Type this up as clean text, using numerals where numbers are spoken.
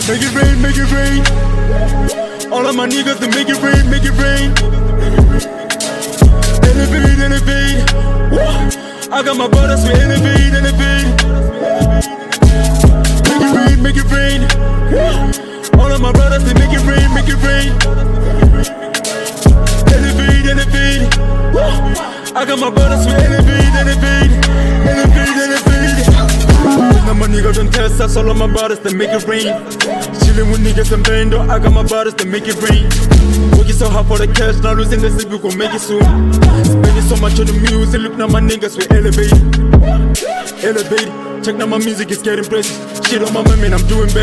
Make it rain, make it rain. All of my niggas to make it rain, make it rain. Elevate, elevate. I got my brothers to elevate, elevate. Make it rain, make it rain. All of my brothers to make it rain, make it rain. Elevate, elevate. I got my brothers to elevate, elevate. Elevate, elevate. Now my niggas don't test us, all of my brothers to make it rain. Chillin' with niggas and bando, I got my brothers to make it rain. Working so hard for the cash, now losing the sleep, we gon' make it soon. Spending so much on the music, look now my niggas, we elevate. Elevate, check now my music is getting blessed. Shit on my man, I'm doing bad.